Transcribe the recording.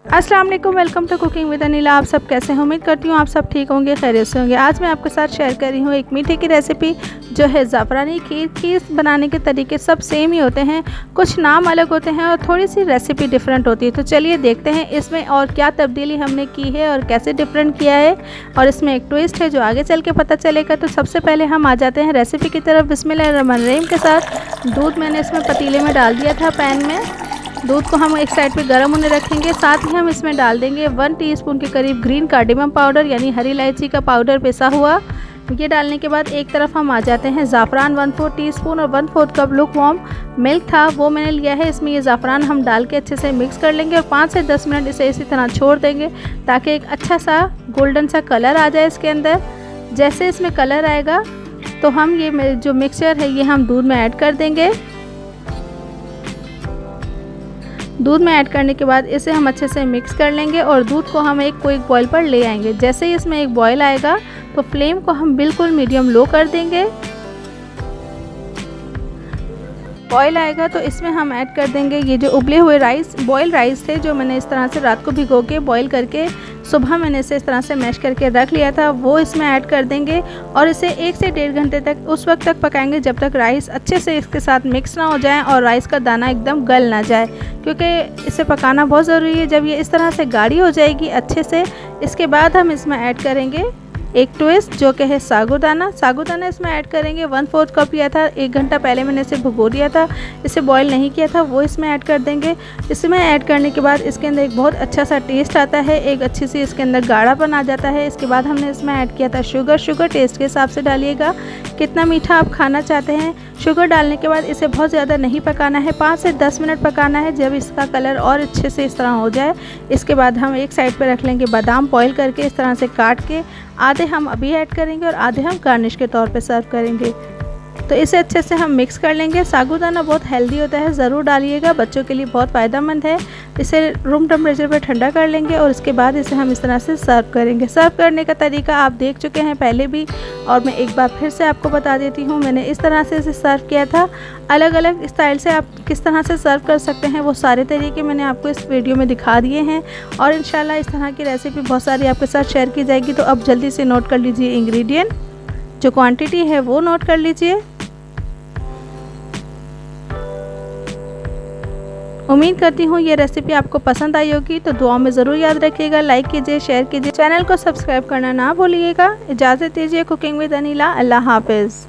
अस्सलाम वालेकुम, welcome to cooking with Anila. आप सब कैसे हैं? उम्मीद करती हूँ आप सब ठीक होंगे, खैरियत से होंगे। आज मैं आपके साथ शेयर कर रही हूँ एक मीठे की रेसिपी जो है ज़ाफ़रानी खीर। खीर बनाने के तरीके सब सेम ही होते हैं, कुछ नाम अलग होते हैं और थोड़ी सी रेसिपी डिफरेंट होती है। तो चलिए देखते हैं इसमें और क्या तब्दीली हमने की है और कैसे डिफरेंट किया है, और इसमें एक ट्विस्ट है जो आगे चल के पता चलेगा। तो सबसे पहले हम आ जाते हैं रेसिपी की तरफ बिस्मिल्लाहिर्रहमानिर्रहीम के साथ। दूध मैंने इसमें पतीले में डाल दिया था, पैन में। दूध को हम एक साइड पे गर्म होने रखेंगे। साथ ही हम इसमें डाल देंगे 1 टीस्पून के करीब ग्रीन कार्डेमम पाउडर, यानी हरी इलायची का पाउडर पिसा हुआ। ये डालने के बाद एक तरफ हम आ जाते हैं ज़ाफ़रान 1/4 टीस्पून और 1/4 कप लुकवार्म मिल्क था वो मैंने लिया है। इसमें ये ज़ाफ़रान हम डाल के अच्छे से मिक्स कर लेंगे और 5 से 10 मिनट इसे इसी तरह छोड़ देंगे ताकि एक अच्छा सा गोल्डन सा कलर आ जाए इसके अंदर। जैसे इसमें कलर आएगा तो हम ये जो मिक्सचर है ये हम दूध में ऐड कर देंगे। दूध में ऐड करने के बाद इसे हम अच्छे से मिक्स कर लेंगे और दूध को हम एक बॉयल पर ले आएंगे। जैसे ही इसमें एक बॉयल आएगा तो फ्लेम को हम बिल्कुल मीडियम लो कर देंगे। बॉयल आएगा तो इसमें हम ऐड कर देंगे ये जो उबले हुए बॉयल राइस थे, जो मैंने इस तरह से रात को भिगो के बॉयल करके सुबह मैंने इसे इस तरह से मैश करके रख लिया था, वो इसमें ऐड कर देंगे और इसे 1 से 1.5 घंटे तक उस वक्त तक पकाएंगे जब तक राइस अच्छे से इसके साथ मिक्स ना हो जाए और राइस का दाना एकदम गल ना जाए, क्योंकि इसे पकाना बहुत ज़रूरी है। जब ये इस तरह से गाढ़ी हो जाएगी अच्छे से, इसके बाद हम इसमें ऐड करेंगे एक ट्विस्ट जो कि है साबूदाना। साबूदाना इसमें ऐड करेंगे 1/4 कप लिया था, 1 घंटा पहले मैंने इसे भिगो दिया था, इसे बॉईल नहीं किया था, वो इसमें ऐड कर देंगे। इसमें ऐड करने के बाद इसके अंदर एक बहुत अच्छा सा टेस्ट आता है, एक अच्छी सी इसके अंदर गाढ़ापन आ जाता है। इसके बाद हमने इसमें ऐड किया था शुगर टेस्ट के हिसाब से डालिएगा, कितना मीठा आप खाना चाहते हैं। शुगर डालने के बाद इसे बहुत ज़्यादा नहीं पकाना है, 5 से 10 मिनट पकाना है। जब इसका कलर और अच्छे से इस तरह हो जाए, इसके बाद हम एक साइड पर रख लेंगे बादाम बॉईल करके इस तरह से काट के। आधे हम अभी ऐड करेंगे और आधे हम गार्निश के तौर पे सर्व करेंगे। तो इसे अच्छे से हम मिक्स कर लेंगे। साबूदाना बहुत हेल्दी होता है, ज़रूर डालिएगा, बच्चों के लिए बहुत फ़ायदेमंद है। इसे रूम टेम्परेचर पर ठंडा कर लेंगे और उसके बाद इसे हम इस तरह से सर्व करेंगे। सर्व करने का तरीका आप देख चुके हैं पहले भी, और मैं एक बार फिर से आपको बता देती हूँ। मैंने इस तरह से इसे सर्व किया था। अलग अलग स्टाइल से आप किस तरह से सर्व कर सकते हैं वो सारे तरीके मैंने आपको इस वीडियो में दिखा दिए हैं, और इंशाल्लाह इस तरह की रेसिपी बहुत सारी आपके साथ शेयर की जाएगी। तो अब जल्दी से नोट कर लीजिए इंग्रेडिएंट, जो क्वांटिटी है वो नोट कर लीजिए। उम्मीद करती हूँ ये रेसिपी आपको पसंद आई होगी, तो दुआ में ज़रूर याद रखिएगा, लाइक कीजिए, शेयर कीजिए, चैनल को सब्सक्राइब करना ना भूलिएगा। इजाज़त दीजिए कुकिंग विद अनिला। अल्लाह हाफिज़।